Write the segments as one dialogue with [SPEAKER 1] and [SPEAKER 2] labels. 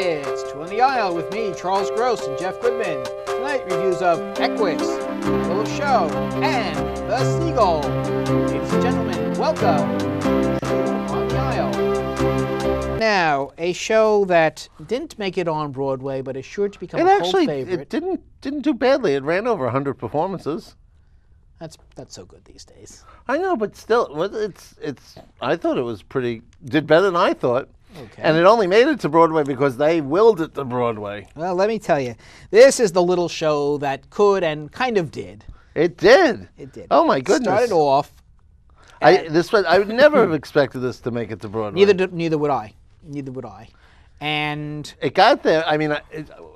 [SPEAKER 1] It's Two on the Aisle with me, Charles Gross and Jeff Goodman. Tonight, reviews of Equus, Middle of Show, and The Seagull. Ladies and gentlemen, welcome to Two on the Aisle. Now, a show that didn't make it on Broadway, but is sure to become a cult favorite.
[SPEAKER 2] It didn't do badly. It ran over 100 performances.
[SPEAKER 1] That's so good these days.
[SPEAKER 2] I know, but still, I thought it was did better than I thought.
[SPEAKER 1] Okay.
[SPEAKER 2] And it only made it to Broadway because they willed it to Broadway.
[SPEAKER 1] Well, let me tell you, this is the little show that could and kind of did.
[SPEAKER 2] It did.
[SPEAKER 1] It did.
[SPEAKER 2] Oh my goodness!
[SPEAKER 1] Started off.
[SPEAKER 2] I would never have expected this to make it to Broadway.
[SPEAKER 1] Neither would I. Neither would I. And
[SPEAKER 2] it got there. I mean,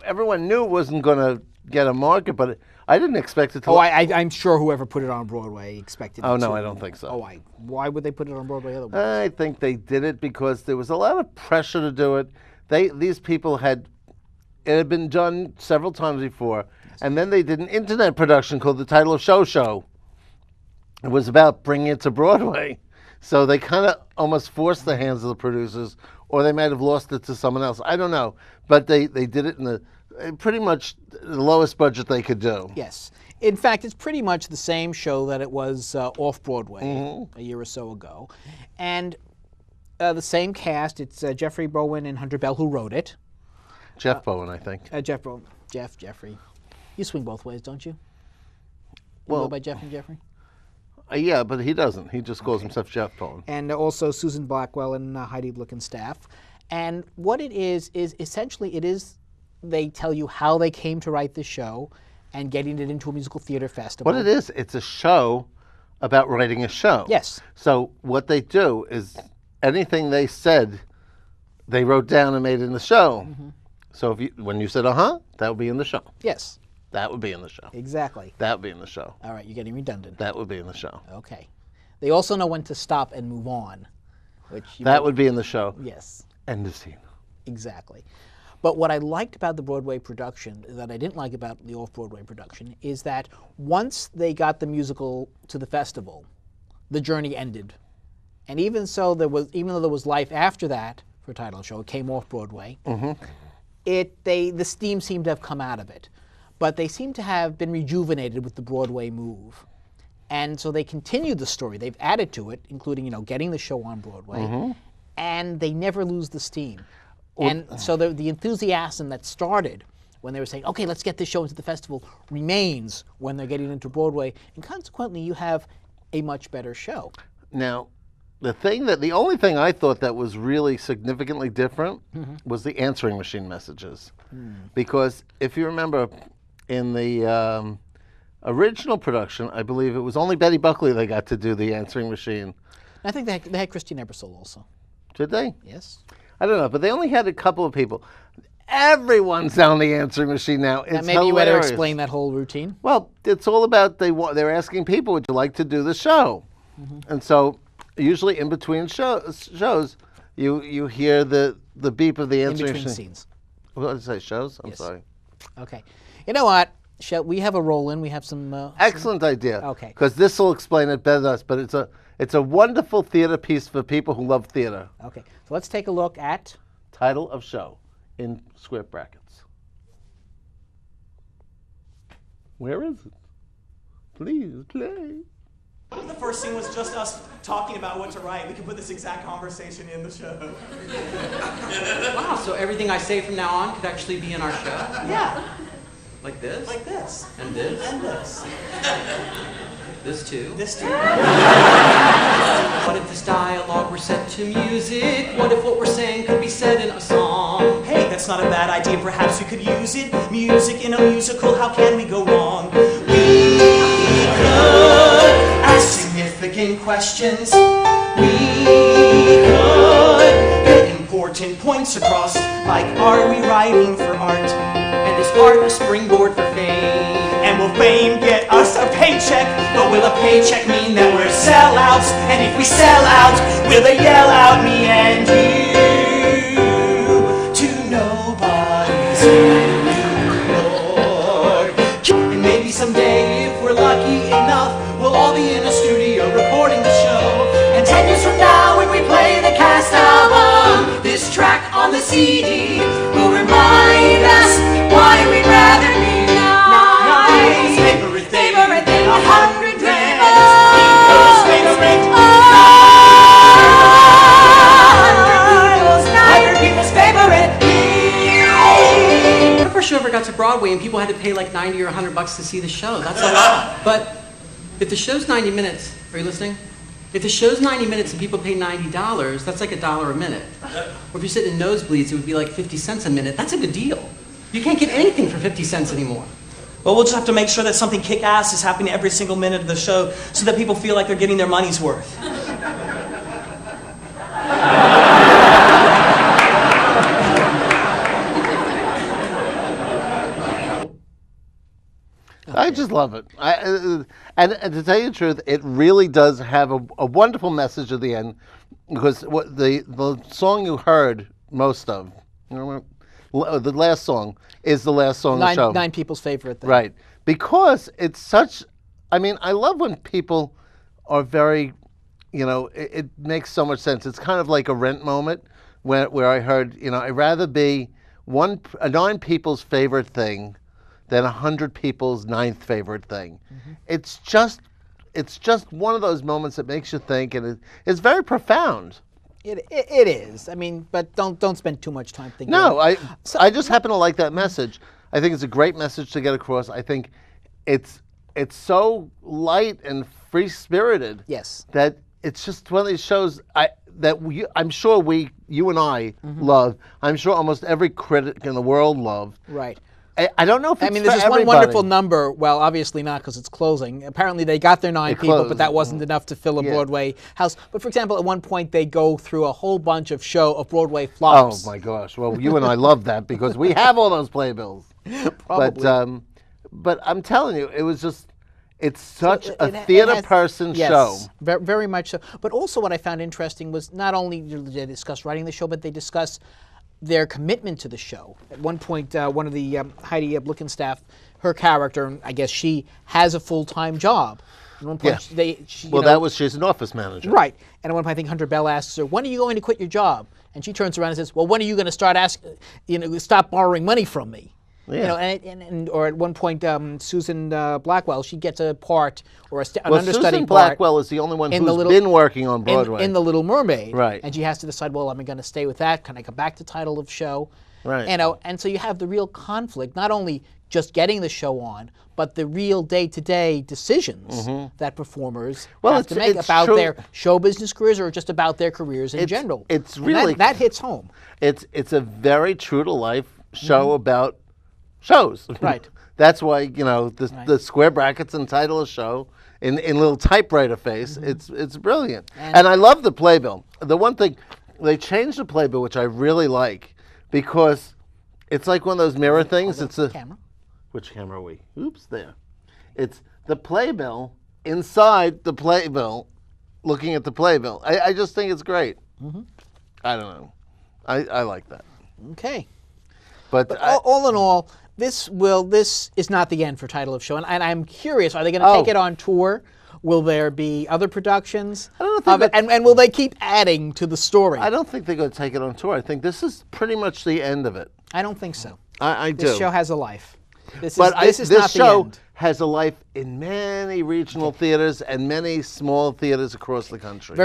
[SPEAKER 2] everyone knew it wasn't going to get a market, but I didn't expect it to.
[SPEAKER 1] I'm sure whoever put it on Broadway expected it to.
[SPEAKER 2] Oh, no, I don't think so.
[SPEAKER 1] Why would they put it on Broadway otherwise?
[SPEAKER 2] I think they did it because there was a lot of pressure to do it. These people it had been done several times before, and then they did an internet production called The Title of Show. It was about bringing it to Broadway. So they kind of almost forced the hands of the producers, or they might have lost it to someone else. I don't know. But they did it in pretty much the lowest budget they could do.
[SPEAKER 1] Yes. In fact, it's pretty much the same show that it was off-Broadway a year or so ago. And the same cast. It's Jeffrey Bowen and Hunter Bell who wrote it.
[SPEAKER 2] Jeff Bowen, I think.
[SPEAKER 1] Jeffrey. You swing both ways, don't you? You
[SPEAKER 2] Well,
[SPEAKER 1] go by Jeff and Jeffrey?
[SPEAKER 2] Yeah, but he doesn't. He just calls himself Jeff Bowen.
[SPEAKER 1] And also Susan Blackwell and Heidi Blickenstaff. And what it is essentially they tell you how they came to write the show and getting it into a musical theater festival.
[SPEAKER 2] What it is, it's a show about writing a show.
[SPEAKER 1] Yes.
[SPEAKER 2] So what they do is anything they said, they wrote down and made in the show. Mm-hmm. So when you said, that would be in the show.
[SPEAKER 1] Yes.
[SPEAKER 2] That would be in the show.
[SPEAKER 1] Exactly.
[SPEAKER 2] That would be in the show.
[SPEAKER 1] All right, you're getting redundant.
[SPEAKER 2] That would be in the show.
[SPEAKER 1] Okay. They also know when to stop and move on.
[SPEAKER 2] That would be in the show.
[SPEAKER 1] Yes.
[SPEAKER 2] End of scene.
[SPEAKER 1] Exactly. But what I liked about the Broadway production that I didn't like about the off-Broadway production is that once they got the musical to the festival, the journey ended. And even though there was life after that for Title Show, it came off Broadway. Mm-hmm. The steam seemed to have come out of it. But they seem to have been rejuvenated with the Broadway move. And so they continued the story. They've added to it, including, getting the show on Broadway. And they never lose the steam. And so the enthusiasm that started when they were saying, okay, let's get this show into the festival, remains when they're getting into Broadway. And consequently, you have a much better show.
[SPEAKER 2] Now, the only thing I thought that was really significantly different was the answering machine messages. Because if you remember, in the original production, I believe it was only Betty Buckley they got to do the answering machine.
[SPEAKER 1] I think they had Christine Ebersole also.
[SPEAKER 2] Did they?
[SPEAKER 1] Yes.
[SPEAKER 2] I don't know, but they only had a couple of people. Everyone's on the answering machine now. It's
[SPEAKER 1] maybe you
[SPEAKER 2] hilarious.
[SPEAKER 1] better explain that whole routine.
[SPEAKER 2] Well, it's all about they're asking people, would you like to do the show? And so usually in between shows, you hear the beep of the answering machine.
[SPEAKER 1] In between scenes.
[SPEAKER 2] What did I say, shows? I'm
[SPEAKER 1] Yes.
[SPEAKER 2] sorry.
[SPEAKER 1] Okay. You know what? We have a roll-in. We have some...
[SPEAKER 2] Excellent idea.
[SPEAKER 1] Okay.
[SPEAKER 2] Because this will explain it better than us, but it's a wonderful theater piece for people who love theater.
[SPEAKER 1] Okay. So let's take a look at...
[SPEAKER 2] Title of show in square brackets. Where is it? Please play.
[SPEAKER 3] The first scene was just us talking about what to write. We could put this exact conversation in the show.
[SPEAKER 4] Wow, so everything I say from now on could actually be in our show?
[SPEAKER 3] Yeah.
[SPEAKER 4] Like this?
[SPEAKER 3] Like this.
[SPEAKER 4] And this?
[SPEAKER 3] And this.
[SPEAKER 4] This too?
[SPEAKER 3] This too.
[SPEAKER 4] What if this dialogue were set to music? What if what we're saying could be said in a song?
[SPEAKER 3] Hey, that's not a bad idea. Perhaps we could use it. Music in a musical, how can we go wrong? We could ask significant questions. We could get important points across. Like, are we writing for art?
[SPEAKER 4] And is art a springboard for fame?
[SPEAKER 3] And will fame get us a paycheck? But will a paycheck mean that we're sellouts? And if we sell out, will they yell out me and you to nobody's Lord? And maybe someday, if we're lucky enough, we'll all be in a studio recording the show. And 10 years from now, when we play the cast album, this track on the CD will remember
[SPEAKER 4] Broadway and people had to pay like 90 or 100 bucks to see the show. That's a lot. But if the show's 90 minutes, are you listening? If the show's 90 minutes and people pay $90, that's like $1 a minute. Or if you sit in nosebleeds, it would be like 50 cents a minute. That's a good deal. You can't get anything for 50 cents anymore.
[SPEAKER 3] Well, we'll just have to make sure that something kick-ass is happening every single minute of the show so that people feel like they're getting their money's worth.
[SPEAKER 2] I just love it. And to tell you the truth, it really does have a wonderful message at the end, because what the song you heard most of, the last song, is the last song of the show.
[SPEAKER 1] Nine people's favorite thing.
[SPEAKER 2] Right. Because it's such, I mean, I love when people are very, it makes so much sense. It's kind of like a Rent moment where I heard, I'd rather be 9 people's favorite thing than 100 people's 9th favorite thing. Mm-hmm. It's just one of those moments that makes you think, and it's very profound.
[SPEAKER 1] It is. I mean, but don't spend too much time thinking.
[SPEAKER 2] No, I just happen to like that message. I think it's a great message to get across. I think it's so light and free-spirited.
[SPEAKER 1] Yes.
[SPEAKER 2] That it's just one of these shows I'm sure you and I love. I'm sure almost every critic in the world loved.
[SPEAKER 1] Right.
[SPEAKER 2] I don't know if it's
[SPEAKER 1] I mean, there's
[SPEAKER 2] for
[SPEAKER 1] this one
[SPEAKER 2] everybody.
[SPEAKER 1] wonderful number. Well, obviously not, because it's closing. Apparently, they got their 9 people, but that wasn't enough to fill a Broadway house. But for example, at one point, they go through a whole bunch of Broadway flops.
[SPEAKER 2] Oh my gosh! Well, you and I love that because we have all those playbills.
[SPEAKER 1] Probably.
[SPEAKER 2] But I'm telling you, it's such a theater person show.
[SPEAKER 1] Yes, very much so. But also, what I found interesting was not only did they discuss writing the show, but they discuss their commitment to the show. At one point, one of the Heidi Blickenstaff, her character, and I guess she has a full-time job. At one point,
[SPEAKER 2] she's an office manager.
[SPEAKER 1] Right. And at one point, I think Hunter Bell asks her, "When are you going to quit your job?" And she turns around and says, "Well, when are you going to stop borrowing money from me?"
[SPEAKER 2] Yeah.
[SPEAKER 1] Or at one point, Susan Blackwell, she gets a part or an understudy
[SPEAKER 2] Susan
[SPEAKER 1] part.
[SPEAKER 2] Blackwell is the only one who's been working on Broadway.
[SPEAKER 1] In The Little Mermaid.
[SPEAKER 2] Right.
[SPEAKER 1] And she has to decide, well, am I going to stay with that? Can I go back to title of show?
[SPEAKER 2] Right.
[SPEAKER 1] And so you have the real conflict, not only just getting the show on, but the real day-to-day decisions that performers have to make about their show business careers or just about their careers in general.
[SPEAKER 2] It's really
[SPEAKER 1] that hits home.
[SPEAKER 2] It's a very true-to-life show about shows.
[SPEAKER 1] Right.
[SPEAKER 2] That's why, the square brackets and title of show in little typewriter face, it's brilliant. And I love the playbill. The one thing, they changed the playbill, which I really like, because it's like one of those mirror things. It's a
[SPEAKER 1] camera.
[SPEAKER 2] Which camera are we? Oops, there. It's the playbill inside the playbill, looking at the playbill. I just think it's great. I don't know. I like that.
[SPEAKER 1] Okay.
[SPEAKER 2] But
[SPEAKER 1] all in all, this is not the end for title of show, and I'm curious: are they going to take it on tour? Will there be other productions of it, and will they keep adding to the story?
[SPEAKER 2] I don't think they're going to take it on tour. I think this is pretty much the end of it.
[SPEAKER 1] I don't think so.
[SPEAKER 2] I do.
[SPEAKER 1] This show has a life. This
[SPEAKER 2] This
[SPEAKER 1] not
[SPEAKER 2] show
[SPEAKER 1] the end.
[SPEAKER 2] has a life in many regional theaters and many small theaters across the country.